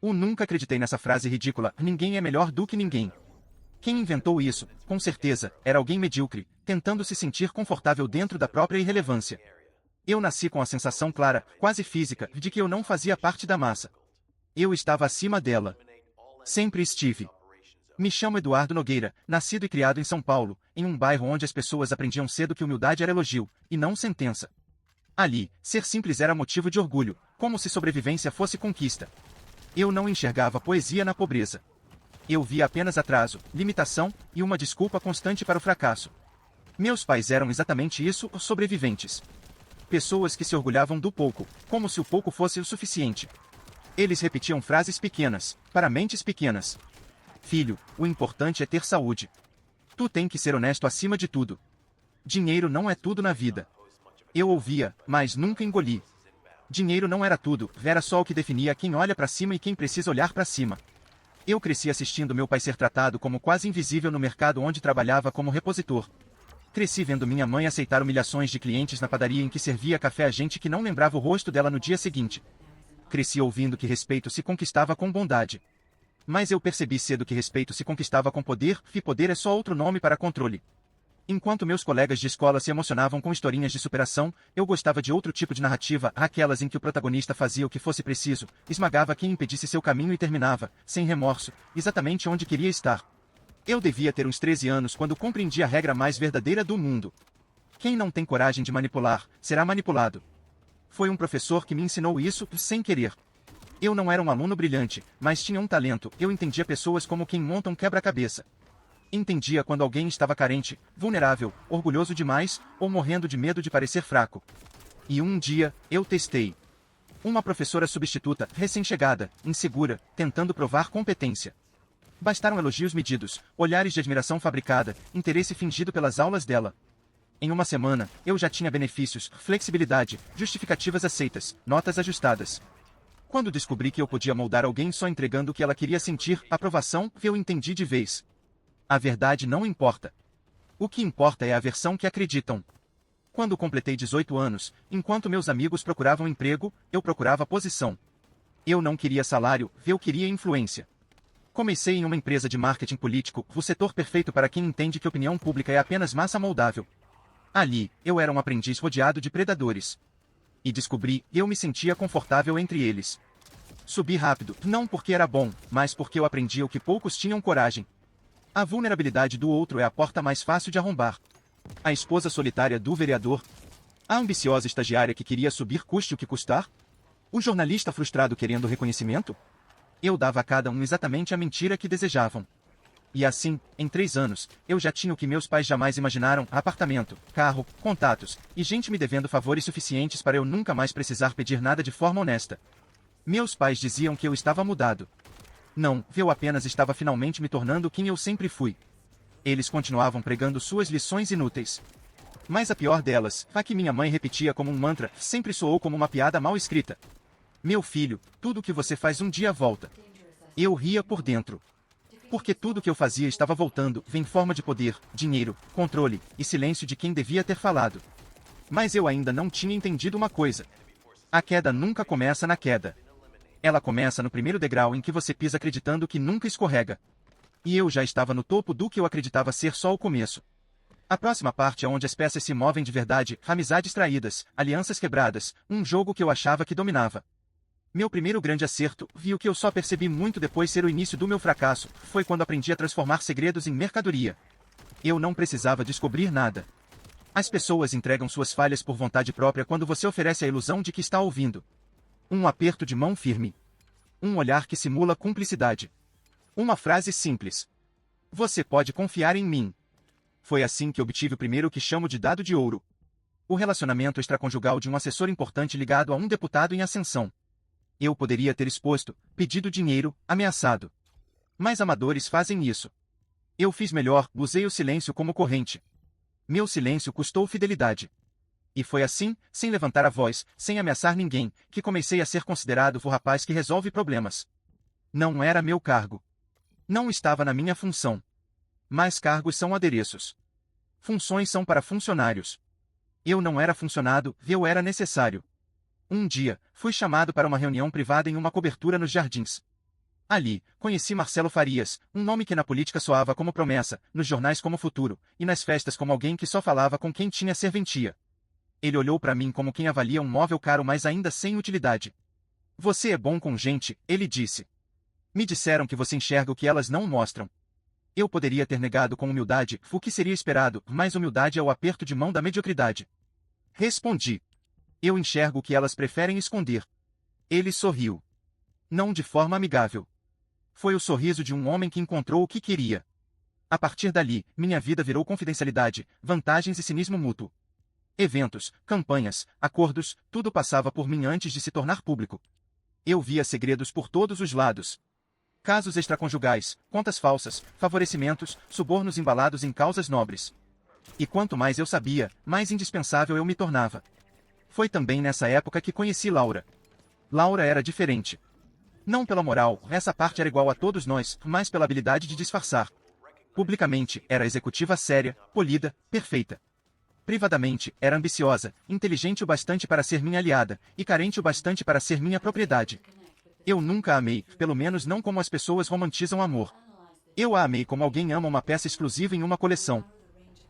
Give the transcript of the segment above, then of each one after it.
Nunca acreditei nessa frase ridícula, ninguém é melhor do que ninguém. Quem inventou isso, com certeza, era alguém medíocre, tentando se sentir confortável dentro da própria irrelevância. Eu nasci com a sensação clara, quase física, de que eu não fazia parte da massa. Eu estava acima dela. Sempre estive. Me chamo Eduardo Nogueira, nascido e criado em São Paulo, em um bairro onde as pessoas aprendiam cedo que humildade era elogio, e não sentença. Ali, ser simples era motivo de orgulho, como se sobrevivência fosse conquista. Eu não enxergava poesia na pobreza. Eu via apenas atraso, limitação e uma desculpa constante para o fracasso. Meus pais eram exatamente isso, os sobreviventes. Pessoas que se orgulhavam do pouco, como se o pouco fosse o suficiente. Eles repetiam frases pequenas, para mentes pequenas. Filho, o importante é ter saúde. Tu tem que ser honesto acima de tudo. Dinheiro não é tudo na vida. Eu ouvia, mas nunca engoli. Dinheiro não era tudo, era só o que definia quem olha para cima e quem precisa olhar para cima. Eu cresci assistindo meu pai ser tratado como quase invisível no mercado onde trabalhava como repositor. Cresci vendo minha mãe aceitar humilhações de clientes na padaria em que servia café a gente que não lembrava o rosto dela no dia seguinte. Cresci ouvindo que respeito se conquistava com bondade. Mas eu percebi cedo que respeito se conquistava com poder, e poder é só outro nome para controle. Enquanto meus colegas de escola se emocionavam com historinhas de superação, eu gostava de outro tipo de narrativa, aquelas em que o protagonista fazia o que fosse preciso, esmagava quem impedisse seu caminho e terminava, sem remorso, exatamente onde queria estar. Eu devia ter uns 13 anos quando compreendi a regra mais verdadeira do mundo. Quem não tem coragem de manipular, será manipulado. Foi um professor que me ensinou isso, sem querer. Eu não era um aluno brilhante, mas tinha um talento, eu entendia pessoas como quem monta um quebra-cabeça. Entendia quando alguém estava carente, vulnerável, orgulhoso demais, ou morrendo de medo de parecer fraco. E um dia, eu testei. Uma professora substituta, recém-chegada, insegura, tentando provar competência. Bastaram elogios medidos, olhares de admiração fabricada, interesse fingido pelas aulas dela. Em uma semana, eu já tinha benefícios, flexibilidade, justificativas aceitas, notas ajustadas. Quando descobri que eu podia moldar alguém só entregando o que ela queria sentir, aprovação, eu entendi de vez. A verdade não importa. O que importa é a versão que acreditam. Quando completei 18 anos, enquanto meus amigos procuravam emprego, eu procurava posição. Eu não queria salário, eu queria influência. Comecei em uma empresa de marketing político, o setor perfeito para quem entende que opinião pública é apenas massa moldável. Ali, eu era um aprendiz rodeado de predadores. E descobri, eu me sentia confortável entre eles. Subi rápido, não porque era bom, mas porque eu aprendi o que poucos tinham coragem. A vulnerabilidade do outro é a porta mais fácil de arrombar. A esposa solitária do vereador. A ambiciosa estagiária que queria subir custe o que custar. O jornalista frustrado querendo reconhecimento. Eu dava a cada um exatamente a mentira que desejavam. E assim, em 3 anos, eu já tinha o que meus pais jamais imaginaram, apartamento, carro, contatos, e gente me devendo favores suficientes para eu nunca mais precisar pedir nada de forma honesta. Meus pais diziam que eu estava mudado. Não, eu apenas estava finalmente me tornando quem eu sempre fui. Eles continuavam pregando suas lições inúteis. Mas a pior delas, a que minha mãe repetia como um mantra, sempre soou como uma piada mal escrita. Meu filho, tudo o que você faz um dia volta. Eu ria por dentro. Porque tudo o que eu fazia estava voltando, em forma de poder, dinheiro, controle e silêncio de quem devia ter falado. Mas eu ainda não tinha entendido uma coisa. A queda nunca começa na queda. Ela começa no primeiro degrau em que você pisa acreditando que nunca escorrega. E eu já estava no topo do que eu acreditava ser só o começo. A próxima parte é onde as peças se movem de verdade, amizades traídas, alianças quebradas, um jogo que eu achava que dominava. Meu primeiro grande acerto, vi o que eu só percebi muito depois ser o início do meu fracasso, foi quando aprendi a transformar segredos em mercadoria. Eu não precisava descobrir nada. As pessoas entregam suas falhas por vontade própria quando você oferece a ilusão de que está ouvindo. Um aperto de mão firme. Um olhar que simula cumplicidade. Uma frase simples. Você pode confiar em mim. Foi assim que obtive o primeiro que chamo de dado de ouro. O relacionamento extraconjugal de um assessor importante ligado a um deputado em ascensão. Eu poderia ter exposto, pedido dinheiro, ameaçado. Mas amadores fazem isso. Eu fiz melhor, usei o silêncio como corrente. Meu silêncio custou fidelidade. E foi assim, sem levantar a voz, sem ameaçar ninguém, que comecei a ser considerado o rapaz que resolve problemas. Não era meu cargo. Não estava na minha função. Mas cargos são adereços. Funções são para funcionários. Eu não era funcionado, eu era necessário. Um dia, fui chamado para uma reunião privada em uma cobertura nos jardins. Ali, conheci Marcelo Farias, um nome que na política soava como promessa, nos jornais como futuro, e nas festas como alguém que só falava com quem tinha serventia. Ele olhou para mim como quem avalia um móvel caro mas ainda sem utilidade. Você é bom com gente, ele disse. Me disseram que você enxerga o que elas não mostram. Eu poderia ter negado com humildade o que seria esperado, mas humildade é o aperto de mão da mediocridade. Respondi. Eu enxergo o que elas preferem esconder. Ele sorriu. Não de forma amigável. Foi o sorriso de um homem que encontrou o que queria. A partir dali, minha vida virou confidencialidade, vantagens e cinismo mútuo. Eventos, campanhas, acordos, tudo passava por mim antes de se tornar público. Eu via segredos por todos os lados. Casos extraconjugais, contas falsas, favorecimentos, subornos embalados em causas nobres. E quanto mais eu sabia, mais indispensável eu me tornava. Foi também nessa época que conheci Laura. Laura era diferente. Não pela moral, essa parte era igual a todos nós, mas pela habilidade de disfarçar. Publicamente, era executiva séria, polida, perfeita. Privadamente, era ambiciosa, inteligente o bastante para ser minha aliada, e carente o bastante para ser minha propriedade. Eu nunca a amei, pelo menos não como as pessoas romantizam amor. Eu a amei como alguém ama uma peça exclusiva em uma coleção.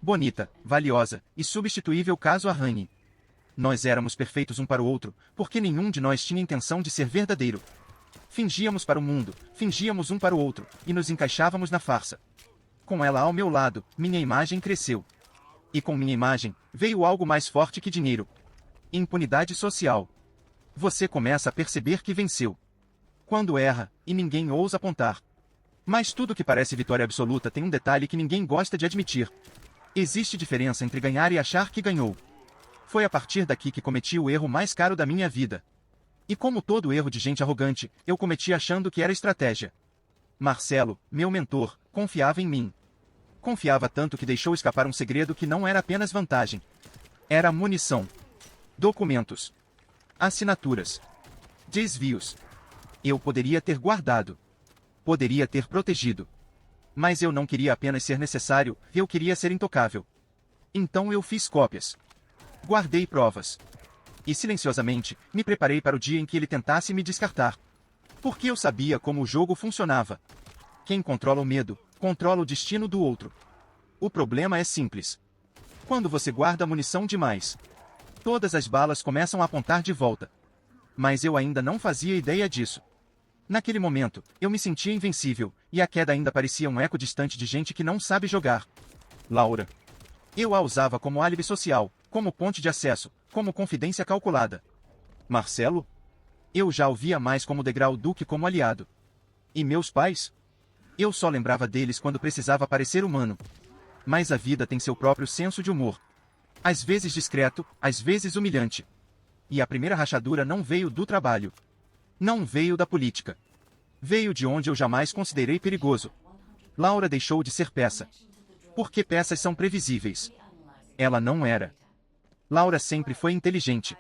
Bonita, valiosa, e substituível caso arranhe. Nós éramos perfeitos um para o outro, porque nenhum de nós tinha intenção de ser verdadeiro. Fingíamos para o mundo, fingíamos um para o outro, e nos encaixávamos na farsa. Com ela ao meu lado, minha imagem cresceu. E com minha imagem, veio algo mais forte que dinheiro. Impunidade social. Você começa a perceber que venceu. Quando erra, e ninguém ousa apontar. Mas tudo que parece vitória absoluta tem um detalhe que ninguém gosta de admitir. Existe diferença entre ganhar e achar que ganhou. Foi a partir daqui que cometi o erro mais caro da minha vida. E como todo erro de gente arrogante, eu cometi achando que era estratégia. Marcelo, meu mentor, confiava em mim. Confiava tanto que deixou escapar um segredo que não era apenas vantagem. Era munição. Documentos. Assinaturas. Desvios. Eu poderia ter guardado. Poderia ter protegido. Mas eu não queria apenas ser necessário, eu queria ser intocável. Então eu fiz cópias. Guardei provas. E silenciosamente, me preparei para o dia em que ele tentasse me descartar. Porque eu sabia como o jogo funcionava. Quem controla o medo, controla o destino do outro. O problema é simples. Quando você guarda munição demais, todas as balas começam a apontar de volta. Mas eu ainda não fazia ideia disso. Naquele momento, eu me sentia invencível, e a queda ainda parecia um eco distante de gente que não sabe jogar. Laura. Eu a usava como álibi social, como ponte de acesso, como confidência calculada. Marcelo? Eu já o via mais como degrau do que como aliado. E meus pais? Eu só lembrava deles quando precisava parecer humano. Mas a vida tem seu próprio senso de humor. Às vezes discreto, às vezes humilhante. E a primeira rachadura não veio do trabalho. Não veio da política. Veio de onde eu jamais considerei perigoso. Laura deixou de ser peça. Porque peças são previsíveis. Ela não era. Laura sempre foi inteligente.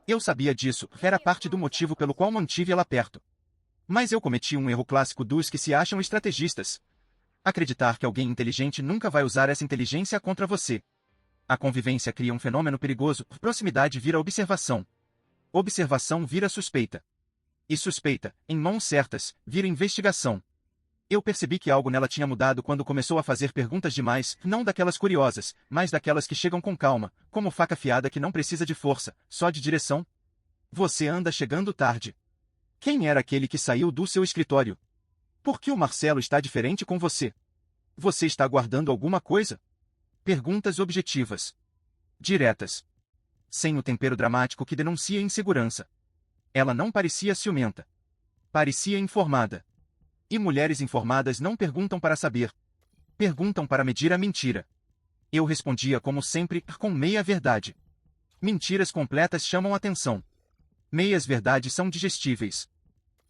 Eu sabia disso, era parte do motivo pelo qual mantive ela perto. Mas eu cometi um erro clássico dos que se acham estrategistas. Acreditar que alguém inteligente nunca vai usar essa inteligência contra você. A convivência cria um fenômeno perigoso, proximidade vira observação. Observação vira suspeita. E suspeita, em mãos certas, vira investigação. Eu percebi que algo nela tinha mudado quando começou a fazer perguntas demais, não daquelas curiosas, mas daquelas que chegam com calma, como faca afiada que não precisa de força, só de direção. Você anda chegando tarde. Quem era aquele que saiu do seu escritório? Por que o Marcelo está diferente com você? Você está guardando alguma coisa? Perguntas objetivas. Diretas. Sem o tempero dramático que denuncia insegurança. Ela não parecia ciumenta. Parecia informada. E mulheres informadas não perguntam para saber. Perguntam para medir a mentira. Eu respondia como sempre, com meia-verdade. Mentiras completas chamam atenção. Meias-verdades são digestíveis.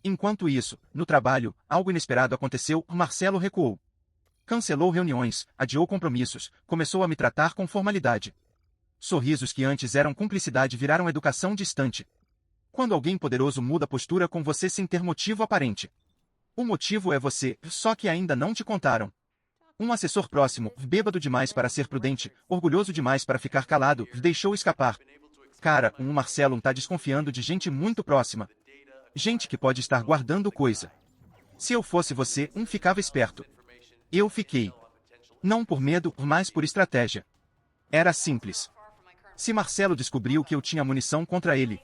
Enquanto isso, no trabalho, algo inesperado aconteceu, Marcelo recuou. Cancelou reuniões, adiou compromissos, começou a me tratar com formalidade. Sorrisos que antes eram cumplicidade viraram educação distante. Quando alguém poderoso muda postura com você sem ter motivo aparente. O motivo é você, só que ainda não te contaram. Um assessor próximo, bêbado demais para ser prudente, orgulhoso demais para ficar calado, deixou escapar. Cara, Marcelo tá desconfiando de gente muito próxima. Gente que pode estar guardando coisa. Se eu fosse você, ficava esperto. Eu fiquei. Não por medo, mas por estratégia. Era simples. Se Marcelo descobriu que eu tinha munição contra ele,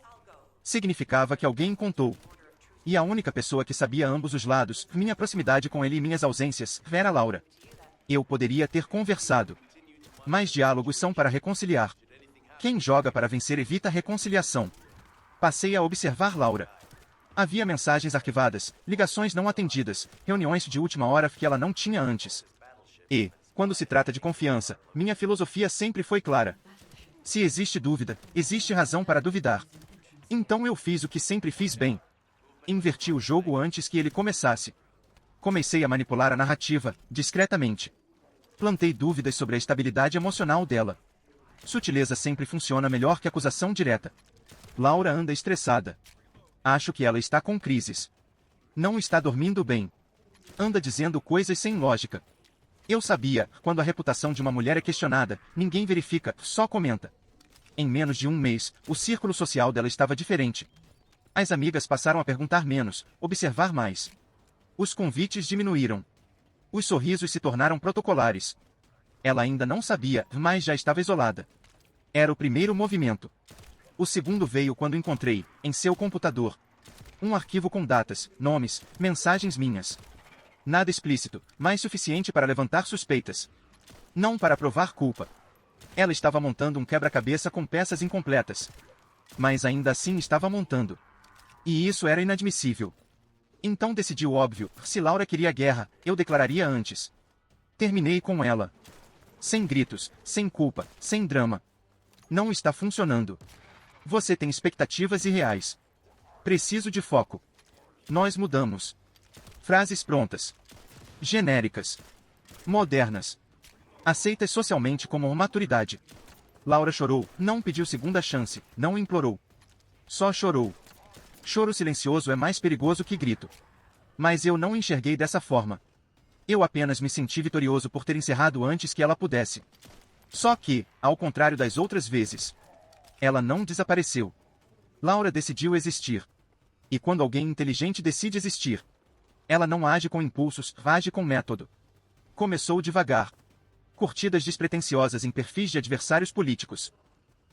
significava que alguém contou. E a única pessoa que sabia ambos os lados, minha proximidade com ele e minhas ausências, era Laura. Eu poderia ter conversado. Mas diálogos são para reconciliar. Quem joga para vencer evita reconciliação. Passei a observar Laura. Havia mensagens arquivadas, ligações não atendidas, reuniões de última hora que ela não tinha antes. E, quando se trata de confiança, minha filosofia sempre foi clara. Se existe dúvida, existe razão para duvidar. Então eu fiz o que sempre fiz bem. Inverti o jogo antes que ele começasse. Comecei a manipular a narrativa, discretamente. Plantei dúvidas sobre a estabilidade emocional dela. Sutileza sempre funciona melhor que acusação direta. Laura anda estressada. Acho que ela está com crises. Não está dormindo bem. Anda dizendo coisas sem lógica. Eu sabia, quando a reputação de uma mulher é questionada, ninguém verifica, só comenta. Em menos de um mês, o círculo social dela estava diferente. As amigas passaram a perguntar menos, observar mais. Os convites diminuíram. Os sorrisos se tornaram protocolares. Ela ainda não sabia, mas já estava isolada. Era o primeiro movimento. O segundo veio quando encontrei, em seu computador, um arquivo com datas, nomes, mensagens minhas. Nada explícito, mas suficiente para levantar suspeitas. Não para provar culpa. Ela estava montando um quebra-cabeça com peças incompletas. Mas ainda assim estava montando. E isso era inadmissível. Então decidi o óbvio, se Laura queria guerra, eu declararia antes. Terminei com ela. Sem gritos, sem culpa, sem drama. Não está funcionando. Você tem expectativas irreais. Preciso de foco. Nós mudamos. Frases prontas. Genéricas. Modernas. Aceitas socialmente como maturidade. Laura chorou, não pediu segunda chance, não implorou. Só chorou. Choro silencioso é mais perigoso que grito. Mas eu não enxerguei dessa forma. Eu apenas me senti vitorioso por ter encerrado antes que ela pudesse. Só que, ao contrário das outras vezes, ela não desapareceu. Laura decidiu existir. E quando alguém inteligente decide existir, ela não age com impulsos, age com método. Começou devagar. Curtidas despretensiosas em perfis de adversários políticos.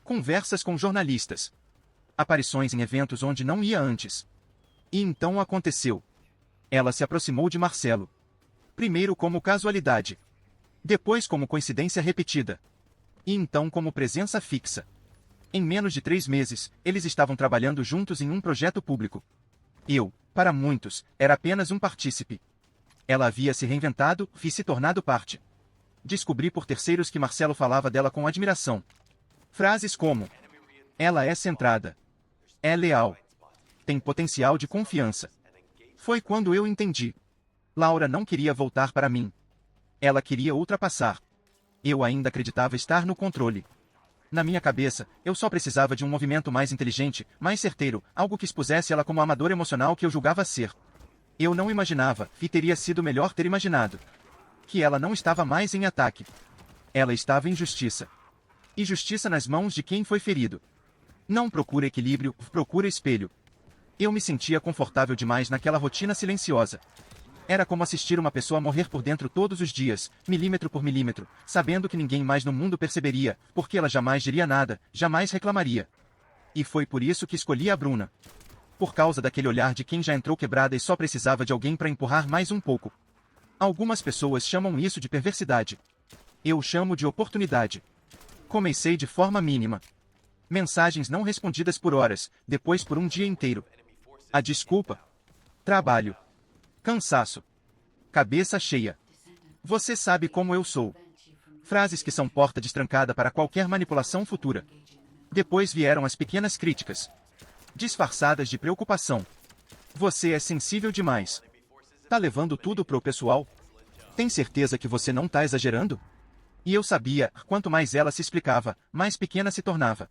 Conversas com jornalistas. Aparições em eventos onde não ia antes. E então aconteceu. Ela se aproximou de Marcelo. Primeiro como casualidade. Depois como coincidência repetida. E então como presença fixa. Em menos de 3 meses, eles estavam trabalhando juntos em um projeto público. Eu, para muitos, era apenas um partícipe. Ela havia se reinventado e se tornado parte. Descobri por terceiros que Marcelo falava dela com admiração. Frases como: ela é centrada. É leal. Tem potencial de confiança. Foi quando eu entendi. Laura não queria voltar para mim. Ela queria ultrapassar. Eu ainda acreditava estar no controle. Na minha cabeça, eu só precisava de um movimento mais inteligente, mais certeiro, algo que expusesse ela como a amadora emocional que eu julgava ser. Eu não imaginava, e teria sido melhor ter imaginado, que ela não estava mais em ataque. Ela estava em justiça. E justiça nas mãos de quem foi ferido. Não procura equilíbrio, procura espelho. Eu me sentia confortável demais naquela rotina silenciosa. Era como assistir uma pessoa morrer por dentro todos os dias, milímetro por milímetro, sabendo que ninguém mais no mundo perceberia, porque ela jamais diria nada, jamais reclamaria. E foi por isso que escolhi a Bruna. Por causa daquele olhar de quem já entrou quebrada e só precisava de alguém para empurrar mais um pouco. Algumas pessoas chamam isso de perversidade. Eu chamo de oportunidade. Comecei de forma mínima. Mensagens não respondidas por horas, depois por um dia inteiro. A desculpa? Trabalho. Cansaço. Cabeça cheia. Você sabe como eu sou. Frases que são porta destrancada para qualquer manipulação futura. Depois vieram as pequenas críticas. Disfarçadas de preocupação. Você é sensível demais. Tá levando tudo pro pessoal? Tem certeza que você não tá exagerando? E eu sabia, quanto mais ela se explicava, mais pequena se tornava.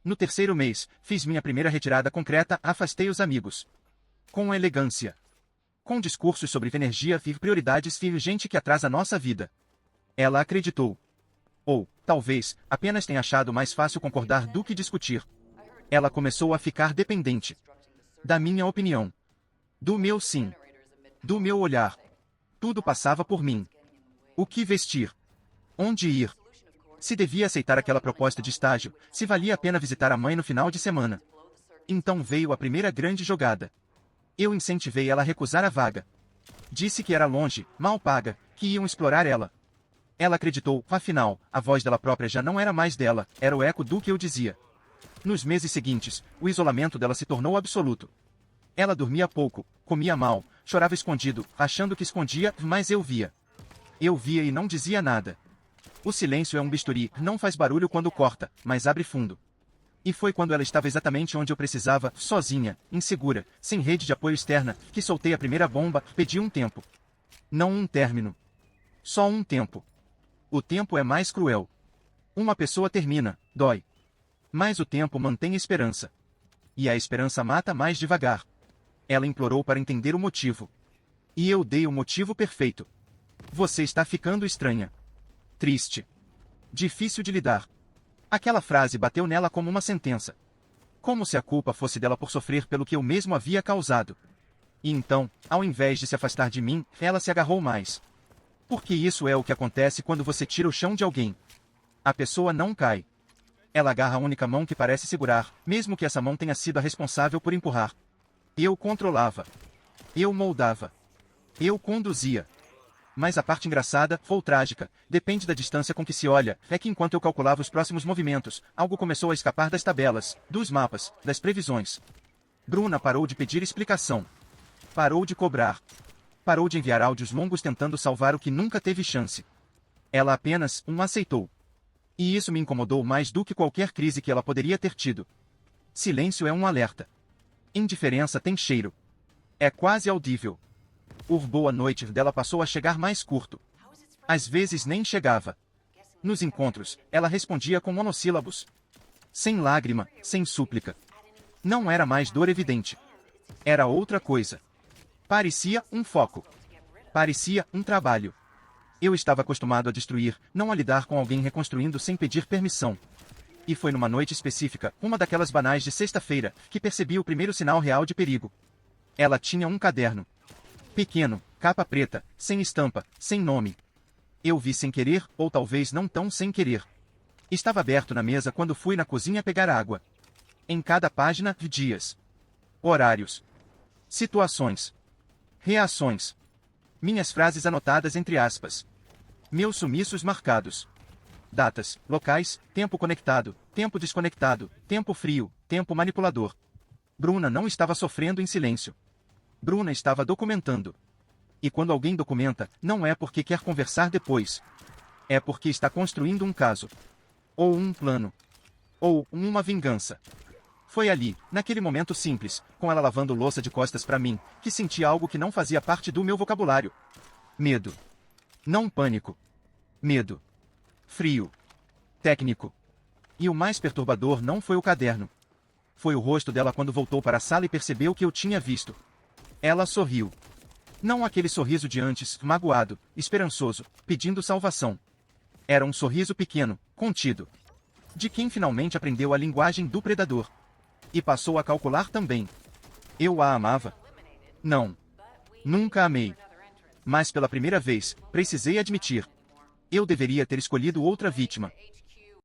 No terceiro mês, fiz minha primeira retirada concreta, afastei os amigos. Com elegância. Com discursos sobre energia e prioridades e gente que atrasa nossa vida. Ela acreditou. Ou, talvez, apenas tenha achado mais fácil concordar do que discutir. Ela começou a ficar dependente. Da minha opinião. Do meu sim. Do meu olhar. Tudo passava por mim. O que vestir? Onde ir? Se devia aceitar aquela proposta de estágio, se valia a pena visitar a mãe no final de semana. Então veio a primeira grande jogada. Eu incentivei ela a recusar a vaga. Disse que era longe, mal paga, que iam explorar ela. Ela acreditou, afinal, a voz dela própria já não era mais dela, era o eco do que eu dizia. Nos meses seguintes, o isolamento dela se tornou absoluto. Ela dormia pouco, comia mal, chorava escondido, achando que escondia, mas eu via. Eu via e não dizia nada. O silêncio é um bisturi, não faz barulho quando corta, mas abre fundo. E foi quando ela estava exatamente onde eu precisava, sozinha, insegura, sem rede de apoio externa, que soltei a primeira bomba, pedi um tempo. Não um término. Só um tempo. O tempo é mais cruel. Uma pessoa termina, dói. Mas o tempo mantém esperança. E a esperança mata mais devagar. Ela implorou para entender o motivo. E eu dei o motivo perfeito. Você está ficando estranha. Triste. Difícil de lidar. Aquela frase bateu nela como uma sentença. Como se a culpa fosse dela por sofrer pelo que eu mesmo havia causado. E então, ao invés de se afastar de mim, ela se agarrou mais. Porque isso é o que acontece quando você tira o chão de alguém. A pessoa não cai. Ela agarra a única mão que parece segurar, mesmo que essa mão tenha sido a responsável por empurrar. Eu controlava. Eu moldava. Eu conduzia. Mas a parte engraçada, ou trágica, depende da distância com que se olha, é que enquanto eu calculava os próximos movimentos, algo começou a escapar das tabelas, dos mapas, das previsões. Bruna parou de pedir explicação. Parou de cobrar. Parou de enviar áudios longos tentando salvar o que nunca teve chance. Ela apenas aceitou. E isso me incomodou mais do que qualquer crise que ela poderia ter tido. Silêncio é um alerta. Indiferença tem cheiro. É quase audível. O boa noite dela passou a chegar mais curto. Às vezes nem chegava. Nos encontros, ela respondia com monossílabos. Sem lágrima, sem súplica. Não era mais dor evidente. Era outra coisa. Parecia um foco. Parecia um trabalho. Eu estava acostumado a destruir, não a lidar com alguém reconstruindo sem pedir permissão. E foi numa noite específica, uma daquelas banais de sexta-feira, que percebi o primeiro sinal real de perigo. Ela tinha um caderno. Pequeno, capa preta, sem estampa, sem nome. Eu vi sem querer, ou talvez não tão sem querer. Estava aberto na mesa quando fui na cozinha pegar água. Em cada página, dias. Horários. Situações. Reações. Minhas frases anotadas entre aspas. Meus sumiços marcados. Datas, locais, tempo conectado, tempo desconectado, tempo frio, tempo manipulador. Bruna não estava sofrendo em silêncio. Bruna estava documentando. E quando alguém documenta, não é porque quer conversar depois. É porque está construindo um caso. Ou um plano. Ou uma vingança. Foi ali, naquele momento simples, com ela lavando louça de costas para mim, que senti algo que não fazia parte do meu vocabulário. Medo. Não pânico. Medo. Frio. Técnico. E o mais perturbador não foi o caderno. Foi o rosto dela quando voltou para a sala e percebeu o que eu tinha visto. Ela sorriu. Não aquele sorriso de antes, magoado, esperançoso, pedindo salvação. Era um sorriso pequeno, contido. De quem finalmente aprendeu a linguagem do predador. E passou a calcular também. Eu a amava? Não. Nunca amei. Mas pela primeira vez, precisei admitir. Eu deveria ter escolhido outra vítima.